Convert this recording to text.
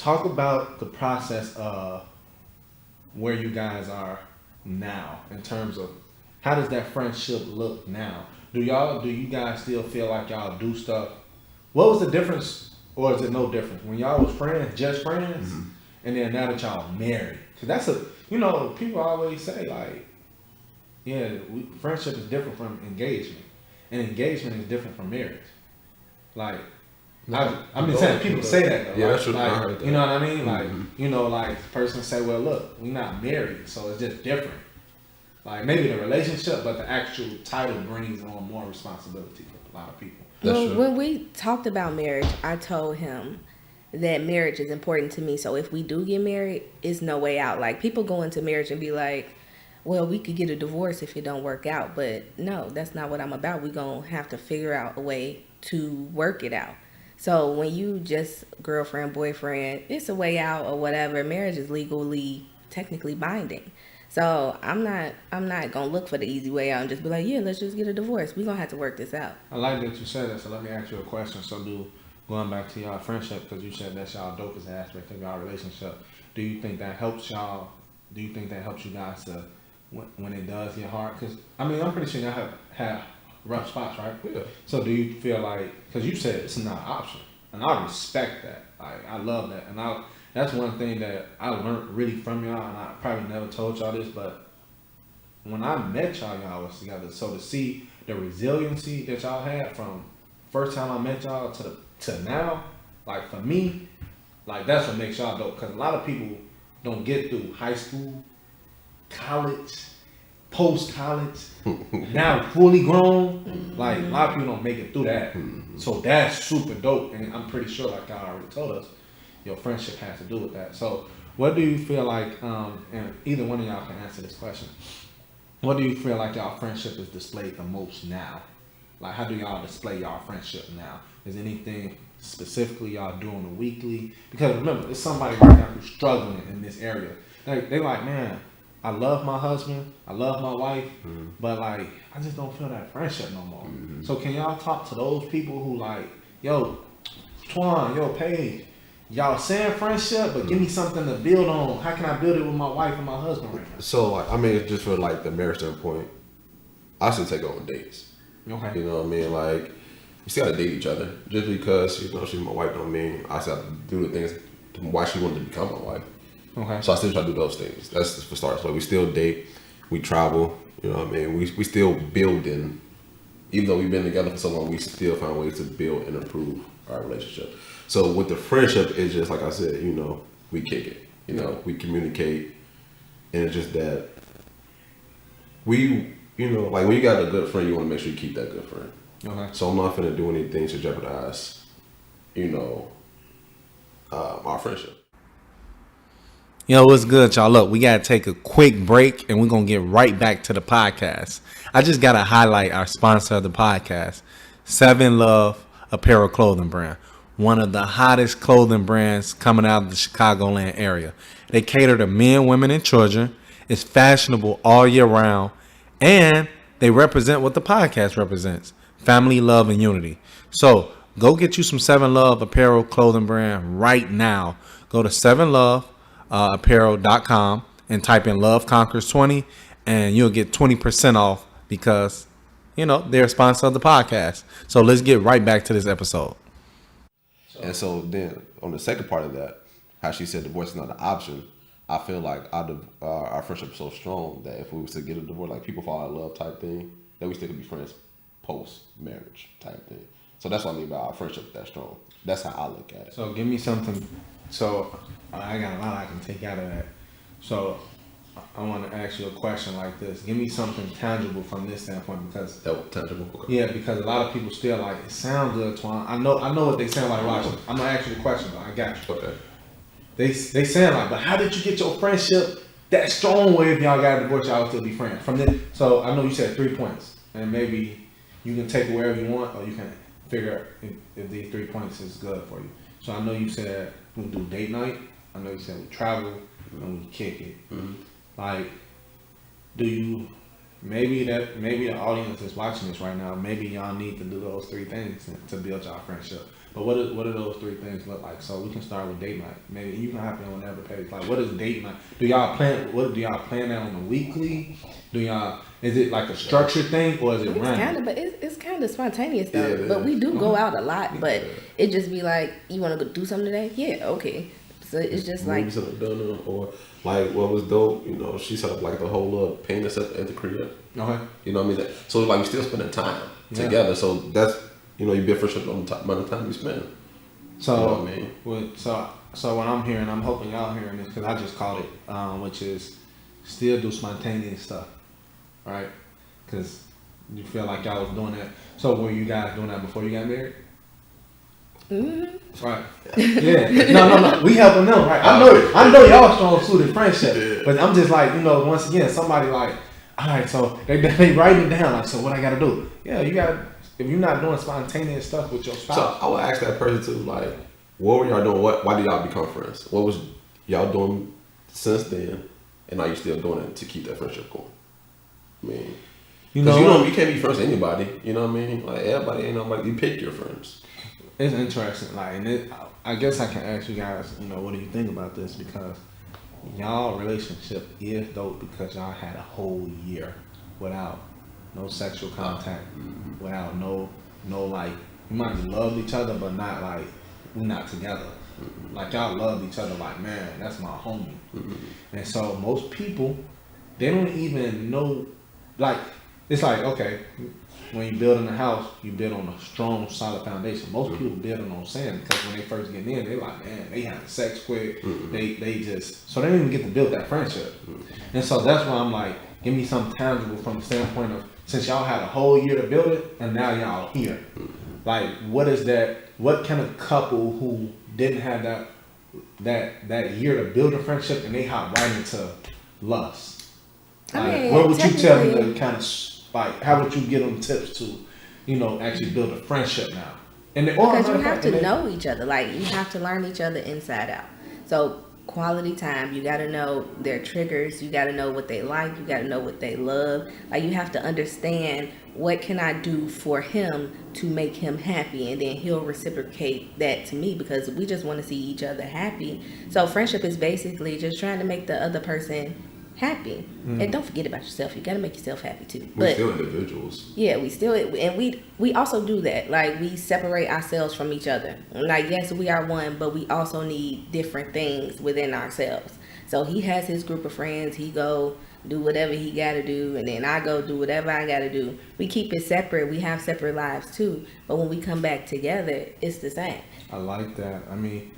talk about the process of where you guys are now in terms of how does that friendship look now? Do you guys still feel like y'all do stuff? What was the difference, or is it no difference when y'all was friends, just friends, and then now that y'all married? Cause that's people always say like, yeah, friendship is different from engagement, and engagement is different from marriage. Like, I've been saying people say that though. Yeah, right? that's true. Like, you know what I mean? Like, like the person say, well, look, we not married, so it's just different. Like maybe the relationship, but the actual title brings on more responsibility for a lot of people. Well, when we talked about marriage, I told him that marriage is important to me. So if we do get married, it's no way out. Like people go into marriage and be like, well, we could get a divorce if it don't work out. But no, that's not what I'm about. We're going to have to figure out a way to work it out. So when you just girlfriend, boyfriend, it's a way out or whatever. Marriage is legally, technically binding. So I'm not gonna look for the easy way out and just be like, yeah, let's just get a divorce. We're gonna have to work this out. I like that you said that, so let me ask you a question. So going back to y'all friendship, because you said that's y'all dopest aspect of y'all relationship, do you think that helps y'all? Do you think that helps you guys to, when it does get hard? Because, I mean, I'm pretty sure y'all have rough spots, right? Yeah. So do you feel like, because you said it's not an option, and I respect that. I love that. And that's one thing that I learned really from y'all, and I probably never told y'all this, but when I met y'all was together. So to see the resiliency that y'all had from first time I met y'all to now, like for me, like that's what makes y'all dope. Because a lot of people don't get through high school, college, post-college, now fully grown. Like a lot of people don't make it through that. So that's super dope. And I'm pretty sure, like y'all already told us, your friendship has to do with that. So what do you feel like, and either one of y'all can answer this question, what do you feel like y'all friendship is displayed the most now? Like how do y'all display y'all friendship now? Is anything specifically y'all doing weekly? Because remember, there's somebody right now who's struggling in this area. They like, man, I love my husband, I love my wife, but like, I just don't feel that friendship no more. So can y'all talk to those people who like, yo, Twan, yo, Paige, y'all saying friendship, but give me something to build on. How can I build it with my wife and my husband right now? So, like, I mean, just for like the marriage standpoint, I still take her on dates. Okay. You know what I mean? Like, we still gotta date each other. Just because, she's my wife don't mean I still have to do the things why she wanted to become my wife. Okay. So I still try to do those things. That's just for starters. Like, we still date, we travel, you know what I mean? We still building, even though we've been together for so long, we still find ways to build and improve our relationship. So with the friendship, it's just like I said, we kick it. We communicate, and it's just that we, like when you got a good friend, you want to make sure you keep that good friend. Okay. So I'm not finna do anything to jeopardize, our friendship. Yo, what's good, y'all? Look, we gotta take a quick break, and we're gonna get right back to the podcast. I just gotta highlight our sponsor of the podcast, 7 Love Apparel Clothing Brand. One of the hottest clothing brands coming out of the Chicagoland area. They cater to men, women, and children. It's fashionable all year round. And they represent what the podcast represents. Family, love, and unity. So go get you some 7 Love Apparel Clothing Brand right now. Go to 7loveapparel.com and type in Love Conquers 20 and you'll get 20% off because, they're a sponsor of the podcast. So let's get right back to this episode. And so then on the second part of that, how she said divorce is not an option, I feel like our friendship is so strong that if we was to get a divorce, like people fall in love type thing, that we still could be friends post marriage type thing. So that's what I mean by our friendship that strong. That's how I look at it. So give me something. So I got a lot I can take out of that. So I want to ask you a question like this. Give me something tangible from this standpoint because tangible. Okay. Yeah, because a lot of people still like it sounds good, Twan. I know what they sound like watching. I'm gonna ask you the question, but I got you. Okay. They sound like, but how did you get your friendship that strong way if y'all got a divorce, y'all would still be friends? So I know you said 3 points, and maybe you can take it wherever you want, or you can figure out if these 3 points is good for you. So I know you said we do date night. I know you said we travel and we kick it. Mm-hmm. Like, do you? Maybe the audience is watching this right now. Maybe y'all need to do those 3 things to build y'all friendship. But what do those three things look like? So we can start with date night. Maybe you can hop in whenever, Paige. Like, what is date night? Do y'all plan? What do y'all plan that on a weekly? Do y'all? Is it like a structured thing or is it It's random? kind of, but it's kind of spontaneous though. Yeah, it but we is. do go out a lot, but Yeah. it just be like, you want to go do something today? Yeah, okay. So it's just like, Movies have done them, or like what was dope, you know, she set up like the whole little painting set at the crib. Okay. You know what I mean? So like we still spending time Yeah. together. So that's, you know, you build friendship on the amount of time you spend. So, You know what I mean? so what I'm hearing, I'm hoping y'all hearing this because I just called it, which is still do spontaneous stuff, right? Because you feel like y'all was doing that. So were you guys doing that before you got married? mm-hmm. Right. Yeah. No. We helping them, right? I know y'all strong suited friendship, but I'm just like, once again, somebody like, all right, so they write it down, like, so what I got to do? Yeah, you got. If you're not doing spontaneous stuff with your spouse, So I would ask that person too, like, what were y'all doing? Why did y'all become friends? What was y'all doing since then, and are you still doing it to keep that friendship going? I mean, you can't be friends with anybody. You know what I mean? Like everybody ain't nobody. You pick your friends. It's interesting, like, and I guess I can ask you guys, what do you think about this? Because y'all relationship is dope because y'all had a whole year without no sexual contact, without no like, you might have loved each other, but not like we're not together. Like y'all loved each other, like, man, that's my homie. And so most people, they don't even know, like, it's like, okay, when you building a house, you build on a strong, solid foundation. Most people building on sand because when they first get in, they like, man, they having sex quick. They just, so they don't even get to build that friendship. And so that's why I'm like, give me something tangible from the standpoint of, since y'all had a whole year to build it and now y'all here. Like, what is that? What kind of couple who didn't have that year to build a friendship and they hop right into lust? Like, what would you tell them to kind of, like, how would you give them tips to, actually build a friendship now? And because you have to know each other. Like, you have to learn each other inside out. So quality time, you got to know their triggers, you got to know what they like, you got to know what they love. Like, you have to understand, what can I do for him to make him happy, and then he'll reciprocate that to me, because we just want to see each other happy. So friendship is basically just trying to make the other person happy. And don't forget about yourself. You got to make yourself happy too. We're still individuals. Yeah, we still, and we also do that. Like, we separate ourselves from each other. Like, yes, we are one, but we also need different things within ourselves. So he has his group of friends. He go do whatever he got to do, and then I go do whatever I got to do. We keep it separate. We have separate lives too. But when we come back together, it's the same. I like that. I mean,